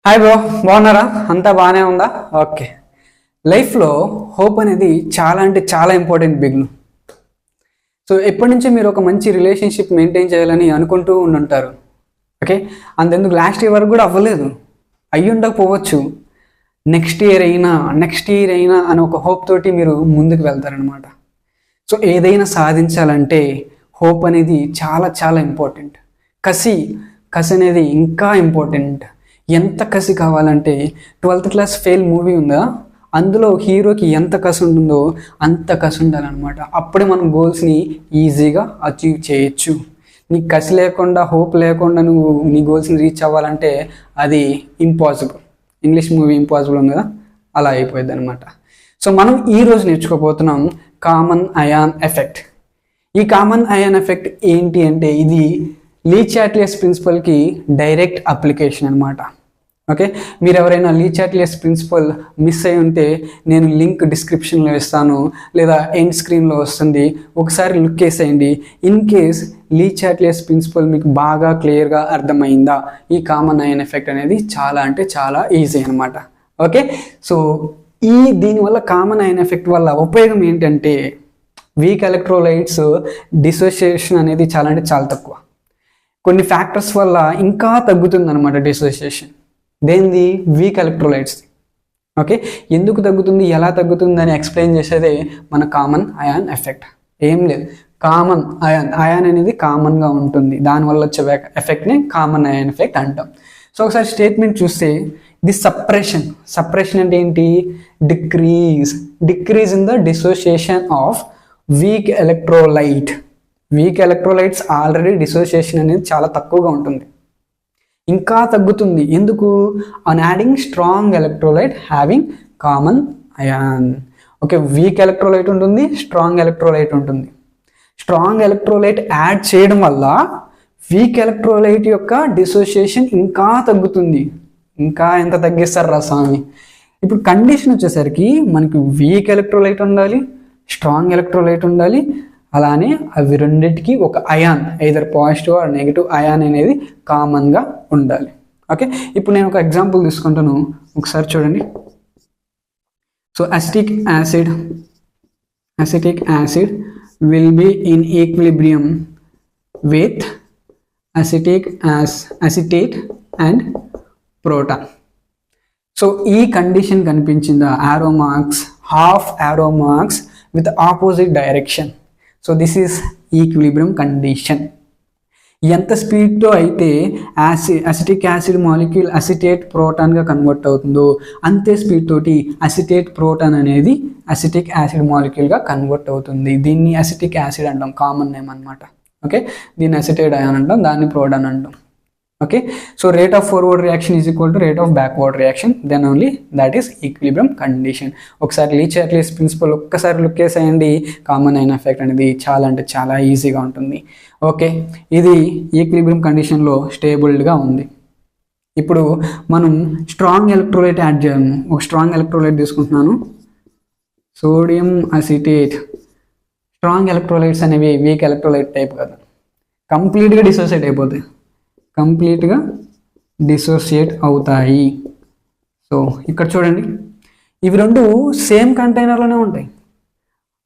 Hi bro, బాగున్నారా? అంతా బాగానే ఉందా? ఓకే. లైఫ్లో హోప్ అనేది చాలా అంటే చాలా ఇంపార్టెంట్ బిగ్ను. సో ఎప్పటి నుంచి మీరు ఒక మంచి రిలేషన్షిప్ మెయింటైన్ చేయాలని అనుకుంటూ ఉండుంటారు. ఓకే, అంతెందుకు లాస్ట్ ఇయర్ వరకు కూడా అవ్వలేదు, అయ్యి ఉండకపోవచ్చు. నెక్స్ట్ ఇయర్ అయినా అని ఒక హోప్ తోటి మీరు ముందుకు వెళ్తారనమాట. సో ఏదైనా సాధించాలంటే హోప్ అనేది చాలా చాలా ఇంపార్టెంట్. కసి అనేది ఇంకా ఇంపార్టెంట్. ఎంత కసి కావాలంటే 12th క్లాస్ ఫెయిల్ మూవీ ఉందా, అందులో హీరోకి ఎంత కసి ఉంటుందో అంత కసి ఉండాలన్నమాట. అప్పుడే మనం గోల్స్ని ఈజీగా అచీవ్ చేయొచ్చు. నీకు కసి లేకుండా, హోప్ లేకుండా నువ్వు నీ గోల్స్ని రీచ్ అవ్వాలంటే అది ఇంపాసిబుల్. ఇంగ్లీష్ మూవీ ఇంపాసిబుల్ ఉంది కదా, అలా అయిపోయింది అనమాట. సో మనం ఈరోజు నేర్చుకోబోతున్నాం కామన్ అయాన్ ఎఫెక్ట్. ఈ కామన్ అయాన్ ఎఫెక్ట్ ఏంటి అంటే ఇది లీ చాట్లియస్ ప్రిన్సిపల్కి డైరెక్ట్ అప్లికేషన్ అనమాట. ఓకే, మీరు ఎవరైనా లీ చాట్లియస్ ప్రిన్సిపల్ మిస్ అయి ఉంటే నేను లింక్ డిస్క్రిప్షన్లో ఇస్తాను, లేదా ఎండ్ స్క్రీన్లో వస్తుంది, ఒకసారి లుక్ వేసేయండి. In case Lee Chatelier's principal మీకు బాగా క్లియర్గా అర్థమైందా, ఈ కామన్ అయాన్ ఎఫెక్ట్ అనేది చాలా అంటే చాలా ఈజీ అనమాట. ఓకే, సో దీనివల్ల కామన్ అయాన్ ఎఫెక్ట్ వల్ల ఉపయోగం ఏంటంటే వీక్ ఎలక్ట్రోలైట్స్ డిసోసియేషన్ అనేది చాలా అంటే చాలా తక్కువ. కొన్ని ఫ్యాక్టర్స్ వల్ల ఇంకా తగ్గుతుంది అనమాట డిసోసియేషన్. దేనిది? Weak electrolytes. ఓకే, ఎందుకు తగ్గుతుంది, ఎలా తగ్గుతుంది అని ఎక్స్ప్లెయిన్ చేసేదే మన కామన్ అయాన్ ఎఫెక్ట్. ఏం లేదు, కామన్ అయాన్ అనేది కామన్గా ఉంటుంది, దానివల్ల వచ్చే ఎఫెక్ట్ని కామన్ అయాన్ ఎఫెక్ట్ అంటాం. సో ఒకసారి స్టేట్మెంట్ చూస్తే ది సప్రెషన్ అంటే ఏంటి? Decrease in the dissociation of weak electrolyte. Weak electrolytes already dissociation అనేది చాలా తక్కువగా ఉంటుంది, ఇంకా తగ్గుతుంది. ఎందుకు? On adding strong electrolyte having common ion. Okay, weak electrolyte ఉంటుంది, స్ట్రాంగ్ ఎలక్ట్రోలైట్ ఉంటుంది. స్ట్రాంగ్ ఎలక్ట్రోలైట్ యాడ్ చేయడం వల్ల వీక్ ఎలక్ట్రోలైట్ యొక్క డిసోసియేషన్ ఇంకా తగ్గుతుంది. ఇంకా ఎంత తగ్గిస్తారు రా స్వామి? ఇప్పుడు కండిషన్ వచ్చేసరికి మనకి వీక్ ఎలక్ట్రోలైట్ ఉండాలి, స్ట్రాంగ్ ఎలక్ట్రోలైట్ ఉండాలి, అలానే అవి రెండింటికి ఒక ion, either positive or negative ion అనేది కామన్గా ఉండాలి. ఓకే, ఇప్పుడు నేను ఒక ఎగ్జాంపుల్ తీసుకుంటాను, ఒకసారి చూడండి. So acetic acid will be in equilibrium with acetate and proton. So ఈ కండిషన్ కనిపించిందా? Arrow marks, half arrow marks with opposite direction. So this is equilibrium condition. ఎంత స్పీడ్తో అయితే అసిటిక్ యాసిడ్ మాలిక్యూల్ అసిటేట్ ప్రోటాన్గా convert అవుతుందో అంతే speed తోటి acetate proton అనేది అసిటిక్ యాసిడ్ మాలిక్యూల్గా కన్వర్ట్ అవుతుంది. దీన్ని అసిటిక్ యాసిడ్ అంటాం, కామన్ నేమ్ అనమాట. ఓకే, దీన్ని అసిటేట్ అయాన్ అంటాం, దాన్ని ప్రోటాన్ అంటాం. Okay, so rate of forward reaction is equal to rate of backward reaction, then only that is equilibrium condition. ఒకసారి లీ చాట్లియస్ ప్రిన్సిపల్ ఒక్కసారి లుక్ వేసేయండి, common ion effect అనేది చాలా అంటే చాలా ఈజీగా ఉంటుంది. ఓకే, ఇది ఈక్విలిబ్రియం కండిషన్లో స్టేబుల్డ్గా ఉంది. ఇప్పుడు మనం స్ట్రాంగ్ ఎలక్ట్రోలైట్ యాడ్ చేయాలి. ఒక స్ట్రాంగ్ ఎలక్ట్రోలైట్ తీసుకుంటున్నాను, సోడియం అసిటేట్. స్ట్రాంగ్ ఎలక్ట్రోలైట్స్ అనేవి వీక్ ఎలక్ట్రోలైట్ టైప్ కదా, కంప్లీట్గా డిసోసియేట్ అవుతాయి. సో ఇక్కడ చూడండి, ఇవి రెండు సేమ్ కంటైనర్లోనే ఉంటాయి.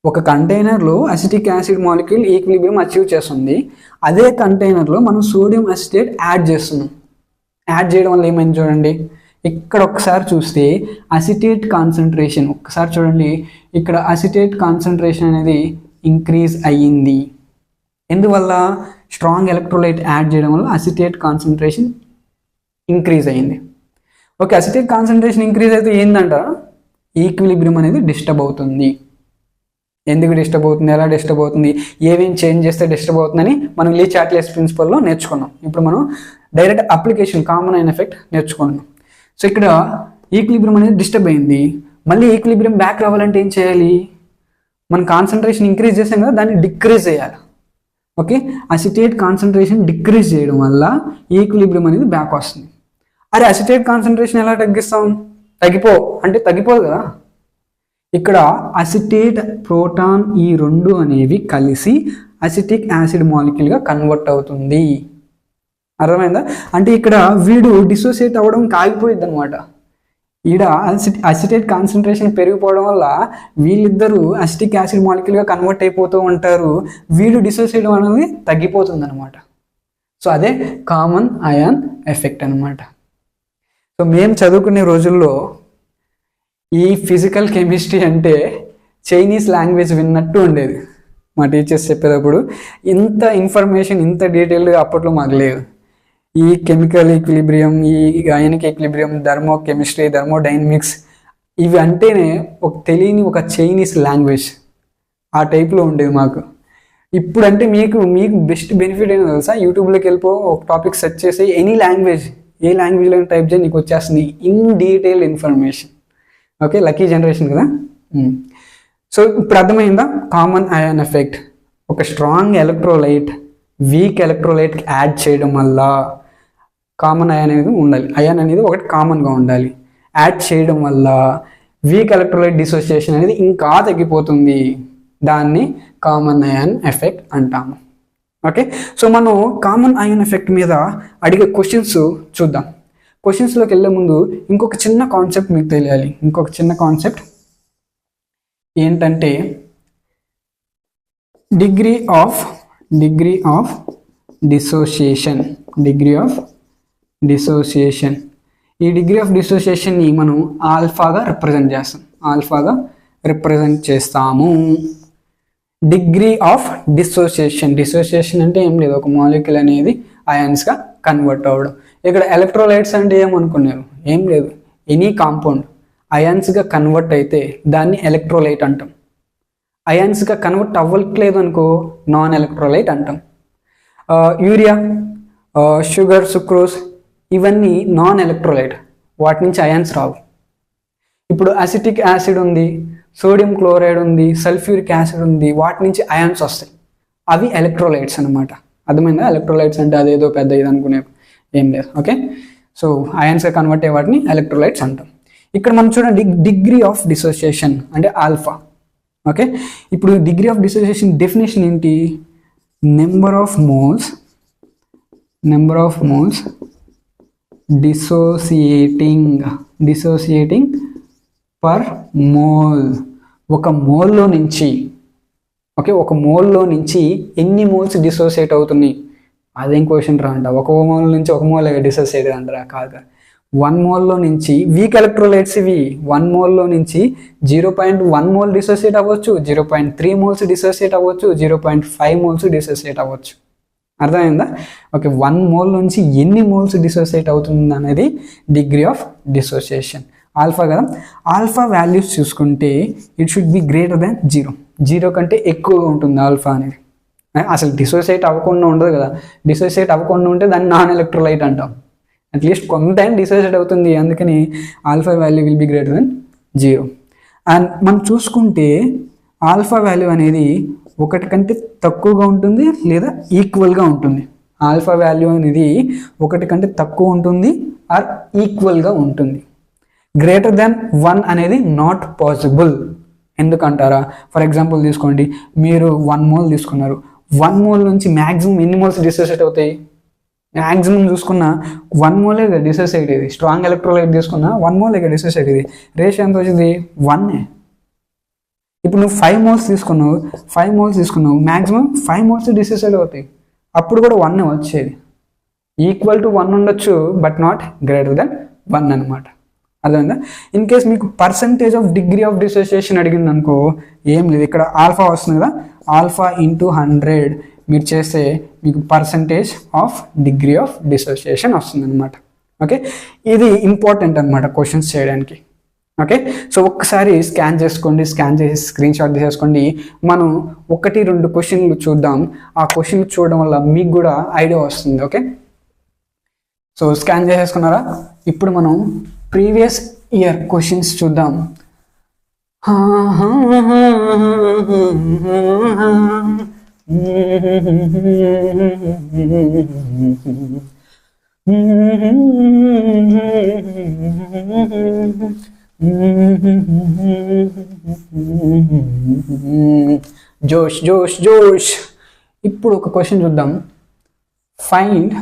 ఒక కంటైనర్లో acetic acid molecule equilibrium achieve చేస్తుంది, అదే కంటైనర్లో మనం సోడియం అసిటేట్ యాడ్ చేస్తున్నాం. యాడ్ చేయడం వల్ల ఏమైంది చూడండి, ఇక్కడ ఒకసారి చూస్తే అసిటేట్ కాన్సన్ట్రేషన్, ఒక్కసారి చూడండి, ఇక్కడ అసిటేట్ కాన్సన్ట్రేషన్ అనేది ఇంక్రీజ్ అయ్యింది. ఎందువల్ల? స్ట్రాంగ్ ఎలక్ట్రోలైట్ యాడ్ చేయడం వల్ల అసిటేట్ కాన్సన్ట్రేషన్ ఇంక్రీజ్ అయ్యింది. ఓకే, అసిటేట్ కాన్సన్ట్రేషన్ ఇంక్రీజ్ అయితే ఏంటంట, ఈక్విలిబ్రియం అనేది డిస్టర్బ్ అవుతుంది. ఎందుకు డిస్టర్బ్ అవుతుంది, ఎలా డిస్టర్బ్ అవుతుంది, ఏమేమి చేంజ్ చేస్తే డిస్టర్బ్ అవుతుందని మనం లీ చాట్లియస్ ప్రిన్సిపల్లో నేర్చుకున్నాం. ఇప్పుడు మనం direct application common ion effect నేర్చుకున్నాం. సో ఇక్కడ ఈక్విలిబ్రియం అనేది డిస్టర్బ్ అయింది, మళ్ళీ ఈక్విలిబ్రియం బ్యాక్ రావాలంటే ఏం చేయాలి? మనం కాన్సన్ట్రేషన్ ఇంక్రీజ్ చేసాం కదా, దాన్ని డిక్రీజ్ చేయాలి. ఓకే, అసిటేట్ కాన్సన్ట్రేషన్ డిక్రీజ్ చేయడం వల్ల ఈక్విలిబ్రియం అనేది బ్యాక్ వస్తుంది. అరే అసిటేట్ కాన్సన్ట్రేషన్ ఎలా తగ్గిస్తాం? తగ్గిపోదు కదా. ఇక్కడ అసిటేట్ ప్రోటాన్ ఈ రెండు అనేవి కలిసి అసిటిక్ యాసిడ్ మాలిక్యూల్గా కన్వర్ట్ అవుతుంది. అర్థమైందా? అంటే ఇక్కడ వీడు డిసోసియేట్ అవ్వడం ఆగిపోయింది అనమాట. ఈడ అసిటేట్ కాన్సన్ట్రేషన్ పెరిగిపోవడం వల్ల వీళ్ళిద్దరూ అసిటిక్ యాసిడ్ మాలిక్యూల్గా కన్వర్ట్ అయిపోతూ ఉంటారు. వీడు డిసోసియేట్ అనేది తగ్గిపోతుంది అనమాట. సో అదే కామన్ అయాన్ ఎఫెక్ట్ అనమాట. సో మేము చదువుకునే రోజుల్లో ఈ ఫిజికల్ కెమిస్ట్రీ అంటే చైనీస్ లాంగ్వేజ్ విన్నట్టు ఉండేది. మా టీచర్స్ చెప్పేటప్పుడు ఇంత ఇన్ఫర్మేషన్ ఇంత డీటెయిల్డ్గా అప్పట్లో మాకు లేదు. ఈ కెమికల్ ఈక్విలిబ్రియం, ఈ అయానిక్ ఈక్విలిబ్రియం, థర్మోకెమిస్ట్రీ, థర్మోడైనమిక్స్ ఇవి అంటేనే ఒక తెలియని ఒక చైనీస్ లాంగ్వేజ్ ఆ టైప్లో ఉండేది మాకు. ఇప్పుడంటే మీకు బెస్ట్ బెనిఫిట్ ఏంటో తెలుసా? యూట్యూబ్లోకి వెళ్ళిపో, ఒక టాపిక్ సెర్చ్ చేసి ఎనీ లాంగ్వేజ్, ఏ లాంగ్వేజ్లో టైప్ చేసి నీకు వచ్చేస్తుంది in detail information. Okay, lucky generation కదా. సో ఇప్పుడు అర్థమైందా? Common ion effect. ఒక strong electrolyte weak electrolyte add చేయడం వల్ల కామన్ అయాన్ అనేది ఉండాలి. అయాన్ అనేది ఒకటి కామన్గా ఉండాలి. యాడ్ చేయడం వల్ల వీక్ ఎలక్ట్రోలైట్ డిసోసియేషన్ అనేది ఇంకా తగ్గిపోతుంది. దాన్ని కామన్ అయాన్ ఎఫెక్ట్ అంటాము. ఓకే, సో మనం కామన్ అయాన్ ఎఫెక్ట్ మీద అడిగే క్వశ్చన్స్ చూద్దాం. క్వశ్చన్స్లోకి వెళ్ళే ముందు ఇంకొక చిన్న కాన్సెప్ట్ మీకు తెలియాలి. ఇంకొక చిన్న కాన్సెప్ట్ ఏంటంటే డిగ్రీ ఆఫ్ డిసోసియేషన్. ఈ డిగ్రీ ఆఫ్ డిసోసియేషన్ని మనం ఆల్ఫాగా రిప్రజెంట్ చేస్తాము. డిగ్రీ ఆఫ్ డిసోసియేషన్ అంటే ఏం లేదు, ఒక మాలిక్యూల్ అనేది అయాన్స్గా కన్వర్ట్ అవ్వడం. ఇక్కడ ఎలక్ట్రోలైట్స్ అంటే ఏమనుకున్నారు? ఏం లేదు, ఎనీ కాంపౌండ్ అయాన్స్గా కన్వర్ట్ అయితే దాన్ని ఎలక్ట్రోలైట్ అంటాం. అయాన్స్గా కన్వర్ట్ అవ్వట్లేదు అనుకో నాన్ ఎలక్ట్రోలైట్ అంటాం. యూరియా, షుగర్, సుక్రోజ్ ఇవన్నీ నాన్ ఎలక్ట్రోలైట్, వాటి నుంచి అయాన్స్ రావు. ఇప్పుడు అసిటిక్ యాసిడ్ ఉంది, సోడియం క్లోరైడ్ ఉంది, సల్ఫ్యూరిక్ యాసిడ్ ఉంది, వాటి నుంచి అయాన్స్ వస్తాయి. అవి ఎలక్ట్రోలైట్స్ అనమాట. అర్థమైందా? ఎలక్ట్రోలైట్స్ అంటే అదేదో పెద్ద ఇది అనుకునే ఏం లేదు. ఓకే, సో అయాన్స్గా కన్వర్ట్ అయ్యే వాటిని ఎలక్ట్రోలైట్స్ అంటాం. ఇక్కడ మనం చూడండి డిగ్రీ ఆఫ్ డిసోసియేషన్ అంటే ఆల్ఫా. ఓకే, ఇప్పుడు డిగ్రీ ఆఫ్ డిసోసియేషన్ డెఫినేషన్ ఏంటి? Number of moles dissociating per mole. ఒక మోల్లో నుంచి ఎన్ని మోల్స్ డిసోసియేట్ అవుతున్నాయి? అదేం క్వశ్చన్ రా అంట. ఒక మోల్ నుంచి ఒక మోల్ డిసోసియేట్ అంటారా? కాదు. 1 మోల్లో నుంచి వీక్ ఎలక్ట్రోలైట్స్ ఇవి 1 మోల్లో నుంచి 0.1 మోల్ డిసోసియేట్ అవ్వచ్చు, 0.3 మోల్స్ డిసోసియేట్ అవ్వచ్చు, 0.5 మోల్స్ డిసోసియేట్ అవ్వచ్చు. అర్థమైందా? ఓకే, 1 మోల్ నుంచి ఎన్ని మోల్స్ డిసోసియేట్ అవుతుంది అనేది డిగ్రీ ఆఫ్ డిసోసియేషన్. ఆల్ఫా కదా, ఆల్ఫా వాల్యూస్ చూసుకుంటే it should be greater than 0 కంటే ఎక్కువగా ఉంటుంది ఆల్ఫా అనేది. అసలు డిసోసియేట్ అవ్వకుండా ఉండదు కదా. డిసోసియేట్ అవ్వకుండా ఉంటే దాన్ని నాన్ ఎలక్ట్రోలైట్ అంటాం. అట్లీస్ట్ కొంత టైం డిసోసియేట్ అవుతుంది, అందుకని alpha value will be greater than 0. And మనం చూసుకుంటే ఆల్ఫా వాల్యూ అనేది 1 కంటే తక్కువగా ఉంటుంది లేదా ఈక్వల్గా ఉంటుంది. ఆల్ఫా వాల్యూ అనేది 1 కంటే తక్కువ ఉంటుంది ఆర్ ఈక్వల్గా ఉంటుంది. గ్రేటర్ దాన్ 1 అనేది నాట్ పాసిబుల్. ఎందుకంటారా? ఫర్ ఎగ్జాంపుల్ తీసుకోండి, మీరు 1 మోల్ తీసుకున్నారు. 1 మోల్ నుంచి మ్యాక్సిమం ఎన్ని మోల్స్ డిసోసియేట్ అవుతాయి? మ్యాక్సిమం చూసుకున్న 1 మోలే డిసోసియేట్ ఇది. స్ట్రాంగ్ ఎలక్ట్రోలైట్ తీసుకున్న 1 మోలే డిసోసియేట్ ఇది. రేషియో ఎంత వచ్చింది? 1. ఇప్పుడు నువ్వు 5 మోల్స్ తీసుకున్నావు, మ్యాక్సిమం 5 మోల్స్ డిసోసియేట్ అవుతాయి. అప్పుడు కూడా 1 వచ్చేది. ఈక్వల్ టు 1 ఉండొచ్చు, బట్ నాట్ గ్రేటర్ దెన్ 1 అనమాట. అర్థమైందా? ఇన్ కేస్ మీకు percentage of degree of dissociation అడిగింది అనుకో, ఏం లేదు, ఇక్కడ ఆల్ఫా వస్తుంది కదా, ఆల్ఫా ఇంటూ 100 మీరు చేస్తే మీకు percentage of degree of dissociation వస్తుంది అనమాట. ఓకే, ఇది ఇంపార్టెంట్ అనమాట క్వశ్చన్స్ చేయడానికి. ఓకే, సో ఒక్కసారి స్కాన్ చేసి స్క్రీన్ షాట్ తీసేసుకోండి. మనం 1-2 క్వశ్చన్లు చూద్దాం. ఆ క్వశ్చన్లు చూడడం వల్ల మీకు కూడా ఐడియా వస్తుంది. ఓకే, సో స్కాన్ చేసేసుకున్నారా? ఇప్పుడు మనం ప్రీవియస్ ఇయర్ క్వశ్చన్స్ చూద్దాం. జోష్. ఇప్పుడు ఒక క్వశ్చన్ చూద్దాం. Find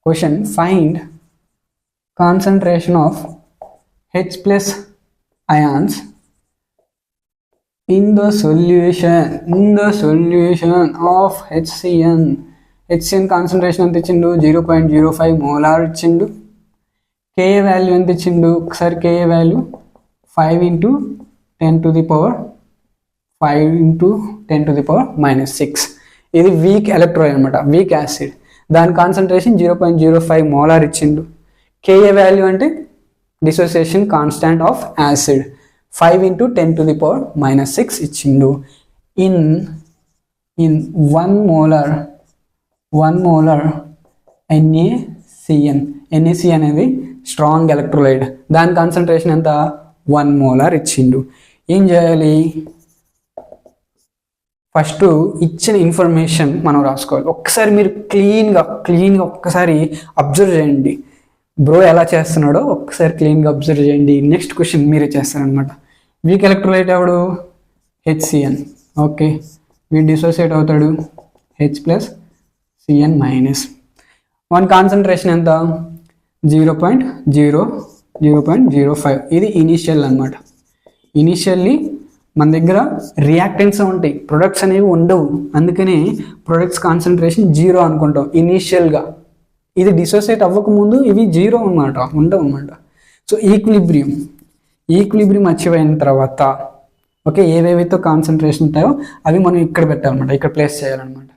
question find concentration of H plus ions in the solution of HCN. HCN concentration ఎంత ఇచ్చిండు 0.05 మోలార్ ఇచ్చిండు. Ka వాల్యూ ఎంత ఇచ్చిండు ఒకసారి Ka value 5 into 10 to the power 5 into 10 to the power -6. ఇది వీక్ ఎలక్ట్రోలైట్ అనమాట, weak acid. దాని concentration 0.05 molar ఇచ్చిండు. Ka వాల్యూ అంటే dissociation constant of acid 5 into 10 to the power -6 ఇచ్చిండు. In 1 molar NaCN. NaC అనేది స్ట్రాంగ్ ఎలక్ట్రోలైట్, దాని concentration ఎంత 1 molar ఇచ్చిండు. ఏం చేయాలి, ఫస్ట్ ఇచ్చిన ఇన్ఫర్మేషన్ మనం రాసుకోవాలి. ఒక్కసారి మీరు క్లీన్గా ఒక్కసారి అబ్జర్వ్ చేయండి, బ్రో ఎలా చేస్తున్నాడో ఒక్కసారి క్లీన్గా అబ్జర్వ్ చేయండి. నెక్స్ట్ క్వశ్చన్ మీరే చేస్తారనమాట. వీక్ ఎలక్ట్రోలైట్ ఎవడు HCN. ఓకే, వీడు డిసోసియేట్ అవుతాడు H plus Cn minus. One concentration ఎంత 0.05. ఇది ఇనీషియల్ అనమాట. ఇనీషియల్లీ మన దగ్గర రియాక్టెంట్స్ ఉంటాయి, ప్రొడక్ట్స్ అనేవి ఉండవు, అందుకనే ప్రొడక్ట్స్ కాన్సన్ట్రేషన్ 0 అనుకుంటాం ఇనీషియల్గా. ఇది డిసోసియేట్ అవ్వకముందు ఇవి 0 అనమాట, ఉండవు అనమాట. సో ఈక్విలిబ్రియం అచీవ్ అయిన తర్వాత ఓకే, ఏవేవైతే కాన్సన్ట్రేషన్ ఉంటాయో అవి మనం ఇక్కడ పెట్టాలన్నమాట, ఇక్కడ ప్లేస్ చేయాలన్నమాట.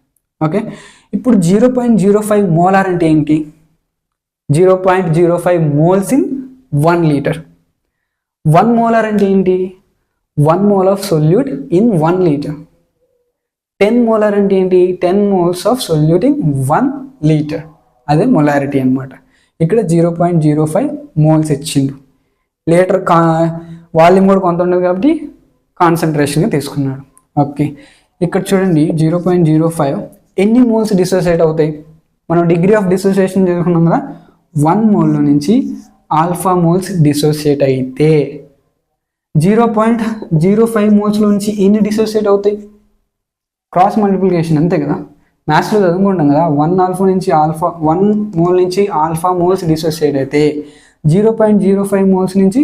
ఓకే, ఇప్పుడు 0.05 మోలార్ అంటే ఏంటి, 0.05 మోల్స్ ఇన్ 1 లీటర్. 1 మోలార్ అంటే ఏంటి, 1 mole of solute in 1 litre. 10 molar అంటే ఏంటి, 10 moles of solute in 1 litre. అదే మొలారిటీ అనమాట. ఇక్కడ 0.05 మోల్స్ ఇచ్చిండు. లీటర్ వాల్యూమ్ కూడా కొంత ఉండదు కాబట్టి కాన్సన్ట్రేషన్గా తీసుకున్నాడు. ఓకే, ఇక్కడ చూడండి 0.05 ఎన్ని మోల్స్ డిసోసియేట్ అవుతాయి. మనం డిగ్రీ ఆఫ్ డిసోసియేషన్ చేసుకున్నాం కదా, 1 మోల్లో నుంచి ఆల్ఫా మోల్స్ డిసోసియేట్ అయితే 0.05 మోల్స్లో నుంచి ఎన్ని డిసోసియేట్ అవుతాయి, క్రాస్ మల్టిప్లికేషన్ అంతే కదా, మ్యాథ్స్లో చదువుకుంటాం కదా. 1 మోల్ నుంచి ఆల్ఫా మోల్స్ డిసోసియేట్ అయితే 0.05 మోల్స్ నుంచి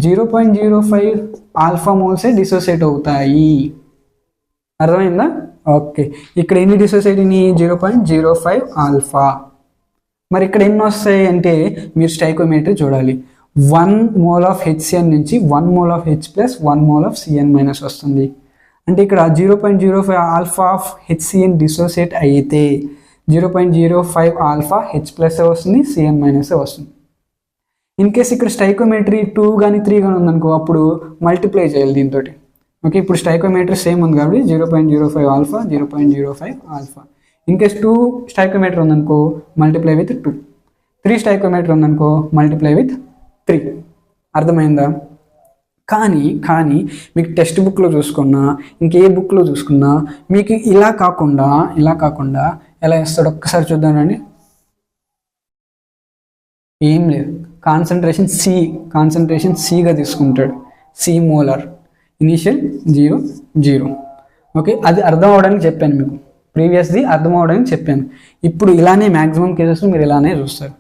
0.05 ఆల్ఫా మోల్సే డిసోసియేట్ అవుతాయి. అర్థమైందా? ఓకే, ఇక్కడ ఎన్ని డిసోసియేట్ అయినాయి 0.05 ఆల్ఫా. మరి ఇక్కడ ఎన్ని వస్తాయి అంటే మీరు స్టైకోమెట్రీ చూడాలి. 1 మోల్ ఆఫ్ HCN నుంచి 1 mole of H plus 1 mole of Cn minus వస్తుంది. అంటే ఇక్కడ 0.05 ఆల్ఫా ఆఫ్ HCN డిసోసియేట్ అయితే 0.05 ఆల్ఫా H ప్లస్ వస్తుంది, Cn మైనస్ వస్తుంది. ఇన్ కేస్ ఇక్కడ స్టైకోమెట్రీ 2 కానీ 3 కానీ ఉందనుకో, అప్పుడు మల్టిప్లై చేయాలి దీంతో. ఓకే, ఇప్పుడు స్టైకోమెట్రీ సేమ్ ఉంది కాబట్టి 0.05 alpha 0.05 alpha. In case 2 stoichiometry ఉందనుకో మల్టిప్లై విత్ 2, 3 స్టైకోమెట్రీ ఉందనుకో మల్టిప్లై విత్ 3. అర్థమైందా? కానీ మీకు టెక్స్ట్ బుక్లో చూసుకున్నా ఇంకే బుక్లో చూసుకున్నా మీకు ఇలా కాకుండా ఎలా ఇస్తాడు ఒక్కసారి చూద్దామండి. ఏం లేదు, కాన్సన్ట్రేషన్ సిగా తీసుకుంటాడు. C molar, initial 0. ఓకే, అది అర్థం అవడానికి చెప్పాను మీకు, ప్రీవియస్ది అర్థం అవడానికి చెప్పాను. ఇప్పుడు ఇలానే మ్యాక్సిమం కేసెస్ మీరు ఇలానే చూస్తారు.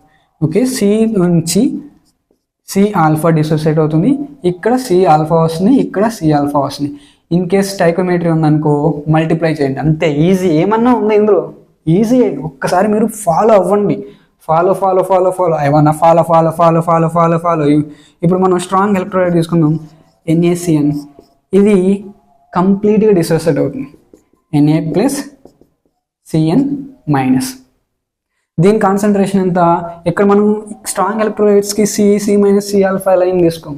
ఓకే, C నుంచి C ఆల్ఫా డిసోసియేట్ అవుతుంది, ఇక్కడ C ఆల్ఫా వస్తుంది, ఇక్కడ C ఆల్ఫా వస్తుంది. ఇన్ కేస్ స్టైకోమెట్రీ ఉందనుకో మల్టిప్లై చేయండి, అంతే. ఈజీ, ఏమన్నా ఉంది ఇందులో, ఈజీ. ఒక్కసారి మీరు ఫాలో అవ్వండి, ఫాలో ఏమన్నా ఫాలో. ఇప్పుడు మనం స్ట్రాంగ్ ఎలక్ట్రోలైట్ తీసుకుందాం, NaCN. ఇది కంప్లీట్గా డిసోసియేట్ అవుతుంది, Na ప్లస్ Cn మైనస్. దీని కాన్సన్ట్రేషన్ ఎంత, ఇక్కడ మనం స్ట్రాంగ్ ఎలక్ట్రోలైట్స్కి C minus C alpha line తీసుకోం,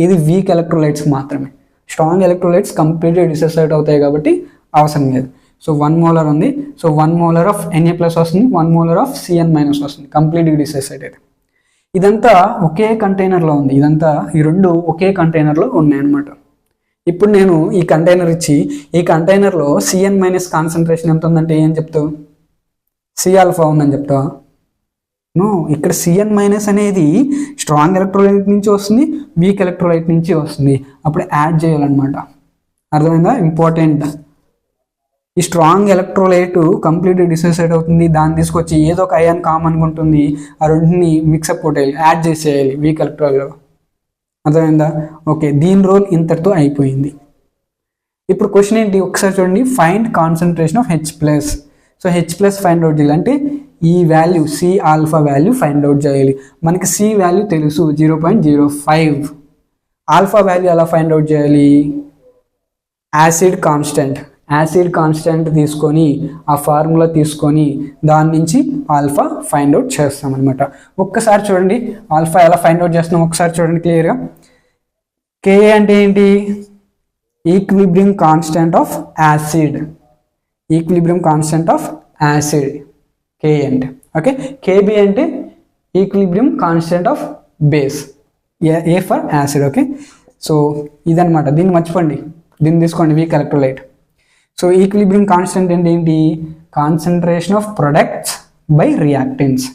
ఇది వీక్ ఎలక్ట్రోలైట్స్ మాత్రమే. స్ట్రాంగ్ ఎలక్ట్రోలైట్స్ కంప్లీట్గా డిసోసియేట్ అవుతాయి కాబట్టి అవసరం లేదు. సో 1 మోలార్ ఉంది, so 1 molar of Na plus వస్తుంది, 1 మోలార్ ఆఫ్ Cn మైనస్ వస్తుంది, కంప్లీట్గా డిసోసియేట్ అయితే. ఇదంతా ఒకే కంటైనర్లో ఉంది, ఈ రెండు ఒకే కంటైనర్లో ఉన్నాయి అనమాట. ఇప్పుడు నేను ఈ కంటైనర్ ఇచ్చి ఈ కంటైనర్లో Cn మైనస్ కాన్సన్ట్రేషన్ ఎంత ఉందంటే ఏం చెప్తావు, C ఆల్ఫా ఉందని చెప్తావా? నో, ఇక్కడ Cn మైనస్ అనేది స్ట్రాంగ్ ఎలక్ట్రోలైట్ నుంచి వస్తుంది, వీక్ ఎలక్ట్రోలైట్ నుంచి వస్తుంది, అప్పుడు యాడ్ చేయాలన్నమాట. అర్థమైందా? ఇంపార్టెంట్. ఈ స్ట్రాంగ్ ఎలక్ట్రోలైట్ కంప్లీట్గా డిసోసియేట్ అవుతుంది, దాన్ని తీసుకొచ్చి ఏదో ఒక అయాన్ కామన్గా ఉంటుంది, ఆ రెండింటిని మిక్సప్ కొట్టేయాలి, యాడ్ చేసేయాలి వీక్ ఎలక్ట్రోలైట్. అర్థమైందా? ఓకే, దీని రోల్ ఇంతటితో అయిపోయింది. ఇప్పుడు క్వశ్చన్ ఏంటి ఒకసారి చూడండి, find concentration of H+. So H+ find out చేయాలి అంటే ఈ value C alpha value find out చేయాలి. మనకి C వాల్యూ తెలుసు 0.05. ఆల్ఫా వాల్యూ ఎలా ఫైండ్ అవుట్ చేయాలి? యాసిడ్ కాన్స్టెంట్ తీసుకొని ఆ ఫార్ములా తీసుకొని దాని నుంచి ఆల్ఫా ఫైండ్ అవుట్ చేస్తాం అనమాట. ఒక్కసారి చూడండి ఆల్ఫా ఎలా ఫైండ్ అవుట్ చేస్తున్నాం ఒకసారి చూడండి క్లియర్గా. Ka అంటే ఏంటి? Equilibrium constant of acid. Ka అంటే ఓకే. Kb అంటే equilibrium constant of base. A for acid. Okay, so ఇదనమాట. దీన్ని మర్చిపోండి, దీన్ని తీసుకోండి week electrolyte. So equilibrium constant అంటే ఏంటి? Concentration of products by reactants.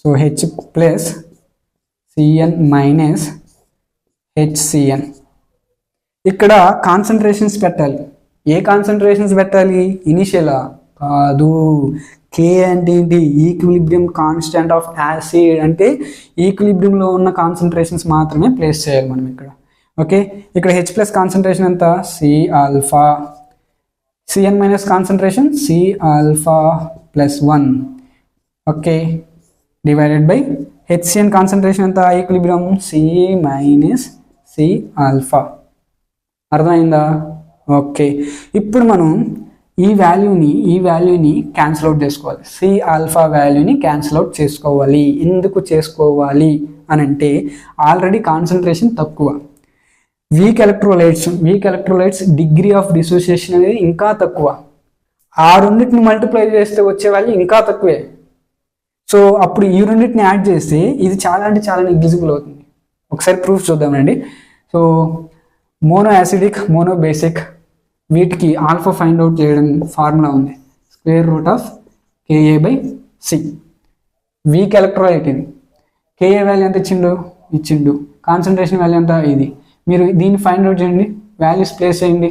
So H+Cn minus HCN. ఇక్కడ కాన్సన్ట్రేషన్స్ పెట్టాలి. ఏ కాన్సన్ట్రేషన్స్ పెట్టాలి? ఇనిషియలా కాదు. K అంటే ఏంటి? ఈక్విలిబ్రియం కాన్స్టెంట్ ఆఫ్ యాసిడ్ అంటే ఈక్విలిబ్రియంలో ఉన్న కాన్సన్ట్రేషన్స్ మాత్రమే ప్లేస్ చేయాలి మనం ఇక్కడ. ఓకే, ఇక్కడ H+ కాన్సన్ట్రేషన్ ఎంత? C alpha. Cn minus concentration C alpha plus 1. Okay, divided by HCN concentration ఎంత? Equilibrium C minus C alpha. అర్థమైందా? ఓకే, ఇప్పుడు మనం ఈ వాల్యూని క్యాన్సిల్ అవుట్ చేసుకోవాలి. C ఆల్ఫా వాల్యూని క్యాన్సిల్ అవుట్ చేసుకోవాలి. ఎందుకు చేసుకోవాలి అని అంటే ఆల్రెడీ కాన్సన్ట్రేషన్ తక్కువ. Weak electrolytes degree of dissociation అనేది ఇంకా తక్కువ. ఆ రెండింటిని మల్టిప్లై చేస్తే వచ్చే వాల్యూ ఇంకా తక్కువే. సో అప్పుడు ఈ రెండింటిని యాడ్ చేస్తే ఇది చాలా అంటే చాలా నెగ్లిజిబుల్ అవుతుంది. ఒకసారి ప్రూఫ్ చూద్దామండి. So mono acidic, mono basic వీటికి ఆల్ఫా ఫైండ్ అవుట్ చేయడం ఫార్ములా ఉంది, √Ka/C. వీక్ ఎలక్ట్రోలైట్ ఇది. Ka వాల్యూ ఎంత ఇచ్చిండు, కాన్సన్ట్రేషన్ వాల్యూ ఎంత? ఇది. మీరు దీన్ని ఫైండ్ అవుట్ చేయండి, వాల్యూస్ ప్లేస్ చేయండి.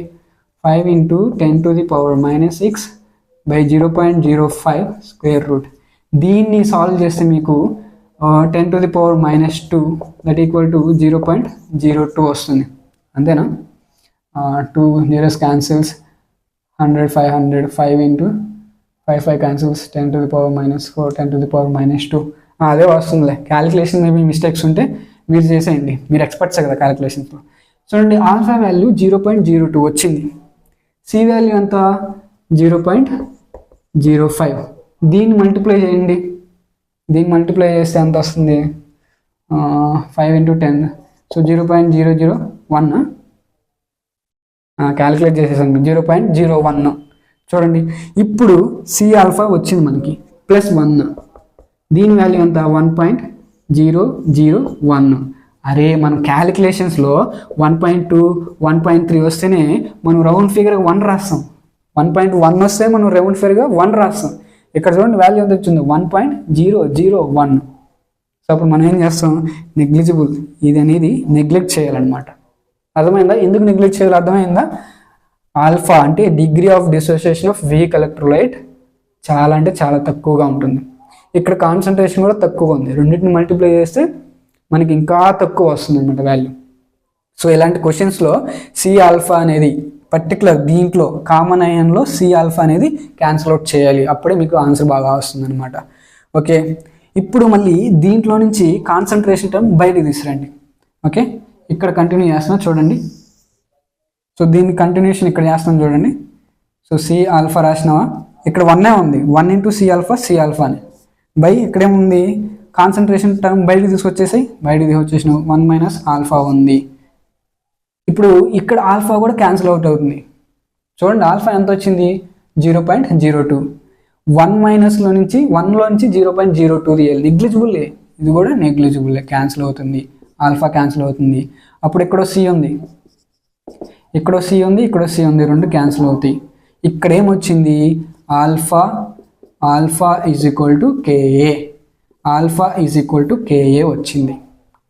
5 × 10⁻⁶/0.05 స్క్వేర్ రూట్. దీన్ని సాల్వ్ చేస్తే మీకు 10⁻⁻2 దట్ ఈక్వల్ టు 0.02 వస్తుంది. అంతేనా? 2 zeros cancels, 100 500, 5 × 5 cancels, 10⁻⁻4, 10⁻⁻2. అదే వస్తుందిలే. క్యాలిక్యులేషన్ మేబీ మిస్టేక్స్ ఉంటే మీరు చేసేయండి, మీరు ఎక్స్పర్ట్సే కదా క్యాలిక్యులేషన్స్లో. చూడండి ఆల్ఫా వాల్యూ 0.02 వచ్చింది. C వాల్యూ ఎంత? 0.05. దీన్ని మల్టిప్లై చేయండి. దీన్ని మల్టిప్లై చేస్తే ఎంత వస్తుంది? 5 × 10, సో 0.001. క్యాలిక్యులేట్ చేసేసాను, 0.01. చూడండి ఇప్పుడు C ఆల్ఫా వచ్చింది మనకి +1. దీని వాల్యూ ఎంత? 1.001. అరే మనం క్యాలిక్యులేషన్స్లో 1.2, 1.3 వస్తేనే మనం రౌండ్ ఫిగర్గా 1 రాస్తాం. 1.1 వస్తే మనం రౌండ్ ఫిగర్గా 1 రాస్తాం. ఇక్కడ చూడండి వాల్యూ ఎంత వచ్చింది? 1.001. సో అప్పుడు మనం ఏం చేస్తాం? నెగ్లిజిబుల్, ఇది అనేది నెగ్లెక్ట్ చేయాలన్నమాట. అర్థమైందా? ఎందుకు నెగ్లెక్ట్ చేయాలి? అర్థమైందా? ఆల్ఫా అంటే degree of dissociation of weak electrolyte చాలా అంటే చాలా తక్కువగా ఉంటుంది. ఇక్కడ కాన్సన్ట్రేషన్ కూడా తక్కువ ఉంది. రెండింటిని మల్టిప్లై చేస్తే మనకి ఇంకా తక్కువ వస్తుంది అనమాట వాల్యూ. సో ఇలాంటి క్వశ్చన్స్లో C ఆల్ఫా అనేది పర్టికులర్ దీంట్లో కామన్ అయాన్లో C ఆల్ఫా అనేది క్యాన్సిల్ అవుట్ చేయాలి, అప్పుడే మీకు ఆన్సర్ బాగా వస్తుంది అనమాట. ఓకే, ఇప్పుడు మళ్ళీ దీంట్లో నుంచి కాన్సన్ట్రేషన్ టర్మ్ బయటకు తీసుకురండి. ఓకే, ఇక్కడ కంటిన్యూ చేస్తున్నా చూడండి. సో దీన్ని కంటిన్యూషన్ ఇక్కడ చేస్తున్నాం చూడండి. సో C ఆల్ఫా రాసినావా? ఇక్కడ 1 ఉంది, 1 × C ఆల్ఫా అని బై ఇక్కడేముంది? కాన్సన్ట్రేషన్ టర్మ్ బయటకు తీసుకొచ్చేసి బయటకు తీసుకొచ్చేసినావు. 1 - ఆల్ఫా ఉంది. ఇప్పుడు ఇక్కడ ఆల్ఫా కూడా క్యాన్సిల్ అవుట్ అవుతుంది. చూడండి ఆల్ఫా ఎంత వచ్చింది? 0.02. 1 నుంచి 0.02 తీయాలి. నెగ్లిజిబుల్లే, ఇది కూడా నెగ్లిజిబుల్లే, క్యాన్సిల్ అవుతుంది. ఆల్ఫా క్యాన్సిల్ అవుతుంది. అప్పుడు ఇక్కడో C ఉంది, ఇక్కడో C ఉంది, ఇక్కడో C ఉంది, రెండు క్యాన్సిల్ అవుతాయి. ఇక్కడ ఏమొచ్చింది? Alpha = Ka. ఆల్ఫా = Ka వచ్చింది.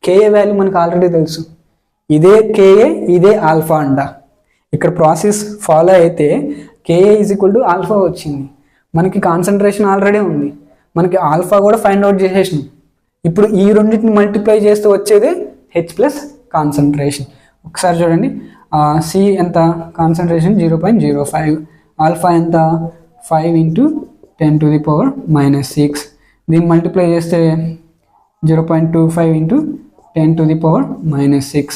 Ka వాల్యూ మనకు ఆల్రెడీ తెలుసు, ఇదే Ka ఇదే ఆల్ఫా అంట. ఇక్కడ ప్రాసెస్ ఫాలో అయితే KA is equal to alpha వచ్చింది. మనకి కాన్సన్ట్రేషన్ ఆల్రెడీ ఉంది, మనకి ఆల్ఫా కూడా ఫైండ్ అవుట్ చేసేసినాం. ఇప్పుడు ఈ రెండింటిని మల్టిప్లై చేస్తూ వచ్చేదే హెచ్ ప్లస్ కాన్సన్ట్రేషన్. ఒకసారి చూడండి, సి ఎంత కాన్సన్ట్రేషన్ 0.05, ఆల్ఫా ఎంత 5 × 10⁻⁻6. దీన్ని మల్టిప్లై చేస్తే 0.25 × 10⁻⁻6.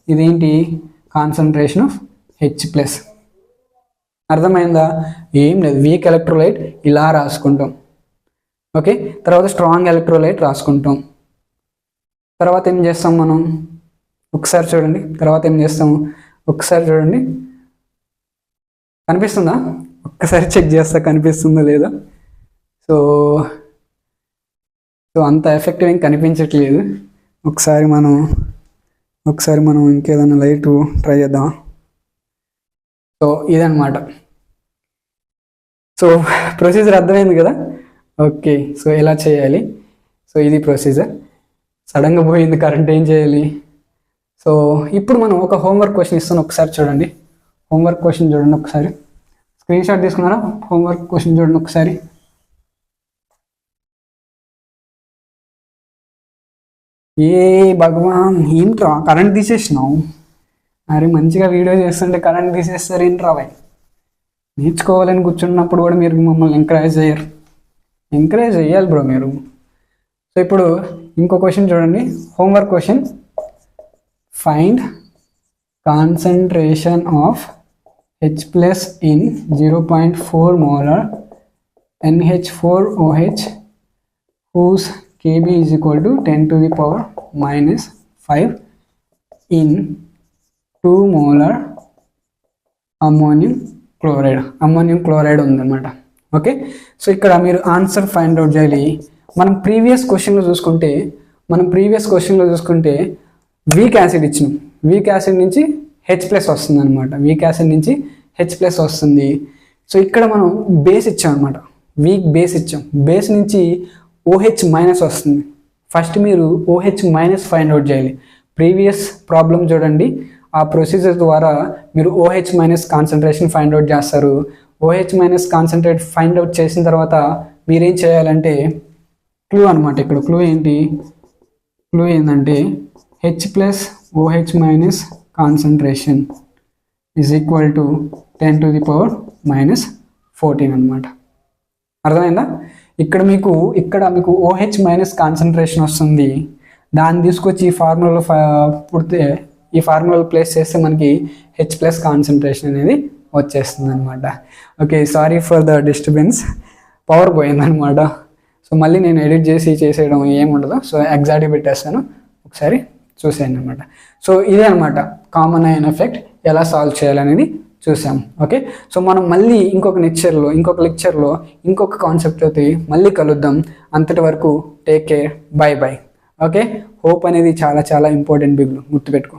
ఇదేంటి కాన్సన్ట్రేషన్ ఆఫ్ హెచ్ ప్లస్. అర్థమైందా? ఏం లేదు, వీక్ ఎలక్ట్రోలైట్ ఇలా రాసుకుంటాం. ఓకే, తర్వాత స్ట్రాంగ్ ఎలక్ట్రోలైట్ రాసుకుంటాం. తర్వాత ఏం చేస్తాం మనం? ఒకసారి చూడండి, తర్వాత ఏం చేస్తాము ఒకసారి చూడండి. కనిపిస్తుందా? ఒక్కసారి చెక్ చేస్తా కనిపిస్తుందో లేదో. సో అంత ఎఫెక్టివ్ ఏం కనిపించట్లేదు. ఒకసారి మనం ఇంకేదైనా లైట్ ట్రై చేద్దాం. సో ఇదన్నమాట. సో ప్రొసీజర్ అర్థమైంది కదా? ఓకే, సో ఎలా చేయాలి? సో ఇది ప్రొసీజర్. సడన్గా పోయింది కరెంట్, ఏం చేయాలి? సో ఇప్పుడు మనం ఒక హోంవర్క్ క్వశ్చన్ ఇస్తాను, ఒకసారి చూడండి. హోంవర్క్ క్వశ్చన్ చూడండి ఒకసారి. స్క్రీన్ షాట్ తీసుకున్నారా? హోంవర్క్ క్వశ్చన్ చూడండి ఒకసారి. ఏ భగవాన్, ఏంట్రా కరెంట్ తీసేసినావు? అరే మంచిగా వీడియో చేస్తుంటే కరెంట్ తీసేస్తారు ఏంట్రా బాయ్? నేర్చుకోవాలని కూర్చున్నప్పుడు కూడా మీరు మమ్మల్ని ఎంకరేజ్ చేయరు. ఎంకరేజ్ చేయాలి బ్రో మీరు. సో ఇప్పుడు ఇంకో క్వశ్చన్ చూడండి, homework question. Find concentration of H plus in 0.4 molar NH4OH whose Kb is equal to 10⁻⁻5 in 2 molar ammonium chloride ఉందన్నమాట. ఓకే, సో ఇక్కడ మీరు ఆన్సర్ ఫైండ్ అవుట్ చేయాలి. మనం ప్రీవియస్ క్వశ్చన్లో చూసుకుంటే వీక్ యాసిడ్ ఇచ్చినాం. వీక్ యాసిడ్ నుంచి H+ వస్తుంది అనమాట. వీక్ యాసిడ్ నుంచి H+ వస్తుంది. సో ఇక్కడ మనం బేస్ ఇచ్చాం అనమాట, వీక్ బేస్ ఇచ్చాం. బేస్ నుంచి OH- వస్తుంది. ఫస్ట్ మీరు OH- ఫైండ్ అవుట్ చేయాలి. ప్రీవియస్ ప్రాబ్లం చూడండి, ఆ ప్రొసీజర్ ద్వారా మీరు OH- కాన్సన్ట్రేషన్ ఫైండ్ అవుట్ చేస్తారు. OH- కాన్సన్ట్రేట్ ఫైండ్ అవుట్ చేసిన తర్వాత మీరేం చేయాలంటే క్లూ అనమాట. ఇక్కడ క్లూ ఏంటంటే H+ OH- concentration is equal to 10⁻⁻14 అనమాట. అర్థమైందా? ఇక్కడ మీకు OH- కాన్సన్ట్రేషన్ వస్తుంది. దాన్ని తీసుకొచ్చి ఈ ఫార్ములాలో పుడితే, ఈ ఫార్ములాలో ప్లేస్ చేస్తే మనకి H+ కాన్సన్ట్రేషన్ అనేది వచ్చేస్తుంది అనమాట. Okay, sorry for the disturbance, power పోయిందనమాట. సో మళ్ళీ నేను ఎడిట్ చేసేయడం ఏముండదు. సో ఎగ్జాక్ట్గా పెట్టేస్తాను, ఒకసారి చూసేయండి అనమాట. సో ఇదే అనమాట కామన్ అయన్ ఎఫెక్ట్ ఎలా సాల్వ్ చేయాలనేది చూసాం. ఓకే, సో మనం మళ్ళీ ఇంకొక లెక్చర్లో ఇంకొక కాన్సెప్ట్ అయితే మళ్ళీ కలుద్దాం. అంతటి వరకు take care, by. Okay, hope అనేది చాలా చాలా ఇంపార్టెంట్ బిగ్లు, గుర్తుపెట్టుకో.